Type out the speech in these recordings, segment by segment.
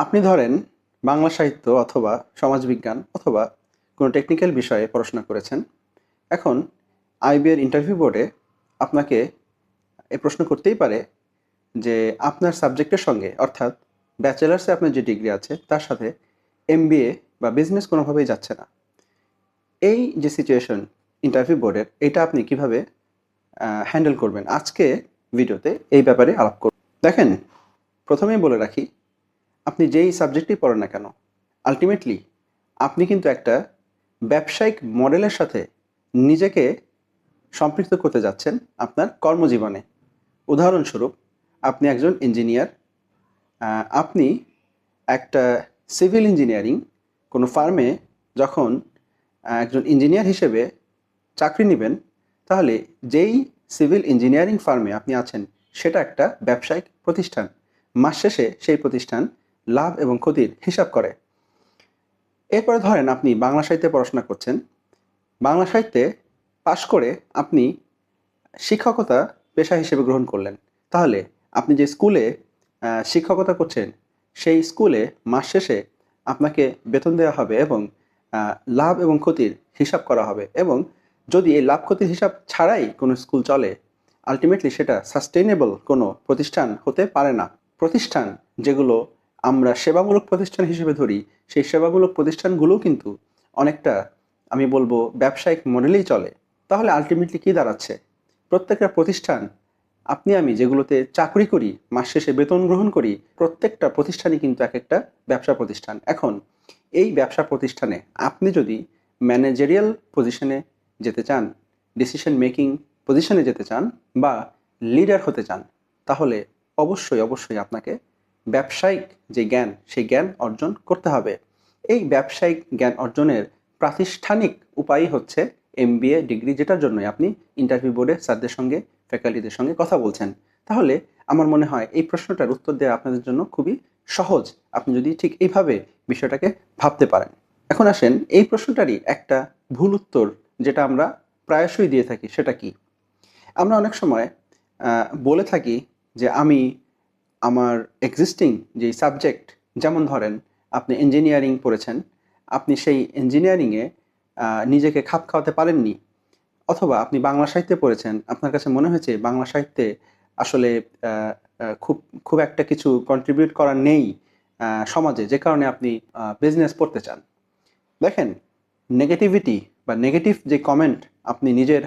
আপনি ধরেন বাংলা সাহিত্য অথবা সমাজবিজ্ঞান অথবা কোনো টেকনিক্যাল বিষয়ে পড়াশোনা করেছেন। এখন আইবি এর ইন্টারভিউ বোর্ডে আপনাকে এ প্রশ্ন করতেই পারে যে আপনার সাবজেক্টের সঙ্গে অর্থাৎ ব্যাচেলার্সে আপনার যে ডিগ্রি আছে তার সাথে এমবিএ বা বিজনেস কোনোভাবেই যাচ্ছে না। এই যে সিচুয়েশন ইন্টারভিউ বোর্ডের, এটা আপনি কিভাবে হ্যান্ডেল করবেন? আজকে ভিডিওতে এই ব্যাপারে আলাপ করব। দেখেন, প্রথমেই বলে রাখি, আপনি যেই সাবজেক্টই পড়েন না কেন, আলটিমেটলি আপনি কিন্তু একটা ব্যবসায়িক মডেলের সাথে নিজেকে সম্পৃক্ত করতে যাচ্ছেন আপনার কর্মজীবনে। উদাহরণস্বরূপ, আপনি একজন ইঞ্জিনিয়ার, আপনি একটা সিভিল ইঞ্জিনিয়ারিং কোনো ফার্মে যখন একজন ইঞ্জিনিয়ার হিসেবে চাকরি নেবেন, তাহলে যেই সিভিল ইঞ্জিনিয়ারিং ফার্মে আপনি আছেন সেটা একটা ব্যবসায়িক প্রতিষ্ঠান। মাস শেষে সেই প্রতিষ্ঠান লাভ এবং ক্ষতির হিসাব করে। এরপরে ধরেন আপনি বাংলা সাহিত্যে পড়াশোনা করছেন। বাংলা সাহিত্যে পাশ করে আপনি শিক্ষকতা পেশা হিসেবে গ্রহণ করলেন। তাহলে আপনি যে স্কুলে শিক্ষকতা করছেন, সেই স্কুলে মাস শেষে আপনাকে বেতন দেওয়া হবে এবং লাভ এবং ক্ষতির হিসাব করা হবে। এবং যদি এই লাভ ক্ষতির হিসাব ছাড়াই কোনো স্কুল চলে, আলটিমেটলি সেটা সাস্টেইনেবল কোনো প্রতিষ্ঠান হতে পারে না। প্রতিষ্ঠান যেগুলো আমরা সেবামূলক প্রতিষ্ঠান হিসেবে ধরি, সেই সেবামূলক প্রতিষ্ঠানগুলোও কিন্তু অনেকটা, আমি বলবো, ব্যবসায়িক মডেলেই চলে। তাহলে আলটিমেটলি কী দাঁড়াচ্ছে? প্রত্যেকটা প্রতিষ্ঠান, আপনি আমি যেগুলোতে চাকরি করি, মাস শেষে বেতন গ্রহণ করি, প্রত্যেকটা প্রতিষ্ঠানই কিন্তু এক একটা ব্যবসা প্রতিষ্ঠান। এখন এই ব্যবসা প্রতিষ্ঠানে আপনি যদি ম্যানেজারিয়াল পজিশনে যেতে চান, ডিসিশন মেকিং পজিশনে যেতে চান বা লিডার হতে চান, তাহলে অবশ্যই আপনাকে ব্যবসায়িক যে জ্ঞান, সেই জ্ঞান অর্জন করতে হবে। এই ব্যবসায়িক জ্ঞান অর্জনের প্রাতিষ্ঠানিক উপায় হচ্ছে এমবিএ ডিগ্রি, যেটার জন্যই আপনি ইন্টারভিউ বোর্ডে স্যারদের সঙ্গে, ফ্যাকাল্টিদের সঙ্গে কথা বলছেন। তাহলে আমার মনে হয় এই প্রশ্নটার উত্তর দেওয়া আপনাদের জন্য খুবই সহজ, আপনি যদি ঠিক এইভাবে বিষয়টাকে ভাবতে পারেন। এখন আসেন, এই প্রশ্নটারই একটা ভুল উত্তর যেটা আমরা প্রায়শই দিয়ে থাকি, সেটা কি? আমরা অনেক সময় বলে থাকি যে আমি আমার এক্সিস্টিং যেই সাবজেক্ট, যেমন ধরেন আপনি ইঞ্জিনিয়ারিং পড়েছেন, আপনি সেই ইঞ্জিনিয়ারিংয়ে নিজেকে খাপ খাওয়াতে পারেননি, অথবা আপনি বাংলা সাহিত্যে পড়েছেন, আপনার কাছে মনে হয়েছে বাংলা সাহিত্যে আসলে খুব খুব একটা কিছু কন্ট্রিবিউট করার নেই সমাজে, যে কারণে আপনি বিজনেস পড়তে চান। দেখেন, নেগেটিভিটি বা নেগেটিভ যে কমেন্ট আপনি নিজের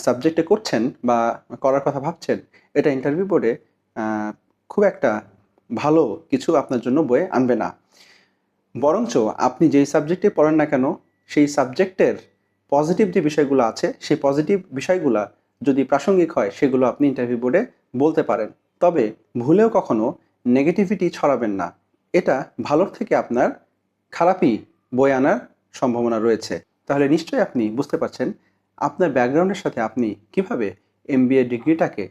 সাবজেক্টে করছেন বা করার কথা ভাবছেন, এটা ইন্টারভিউ বোর্ডে খুব একটা ভালো কিছু আপনার জন্য বয়ে আনবে না। বরঞ্চ আপনি যেই সাবজেক্টে পড়েন না কেন, সেই সাবজেক্টের পজিটিভ যে বিষয়গুলো আছে, সেই পজিটিভ বিষয়গুলো যদি প্রাসঙ্গিক হয়, সেগুলো আপনি ইন্টারভিউ বোর্ডে বলতে পারেন। তবে ভুলেও কখনো নেগেটিভিটি ছড়াবেন না। এটা ভালোর থেকে আপনার খারাপই বয়ে আনার সম্ভাবনা রয়েছে। তাহলে নিশ্চয়ই আপনি বুঝতে পারছেন আপনার ব্যাকগ্রাউন্ডের সাথে আপনি কিভাবে এমবিএ ডিগ্রিটাকে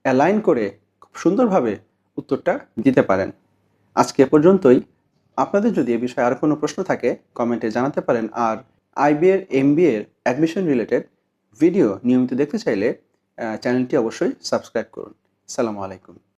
অ্যালাইন করে খুব সুন্দরভাবে উত্তরটা দিতে পারেন। আজকে এ পর্যন্তই। আপনাদের যদি এ বিষয়ে আর কোনো প্রশ্ন থাকে, কমেন্টে জানাতে পারেন। আর আইবি এর এমবিএ এর অ্যাডমিশন রিলেটেড ভিডিও নিয়মিত দেখতে চাইলে চ্যানেলটি অবশ্যই সাবস্ক্রাইব করুন। আসসালামু আলাইকুম।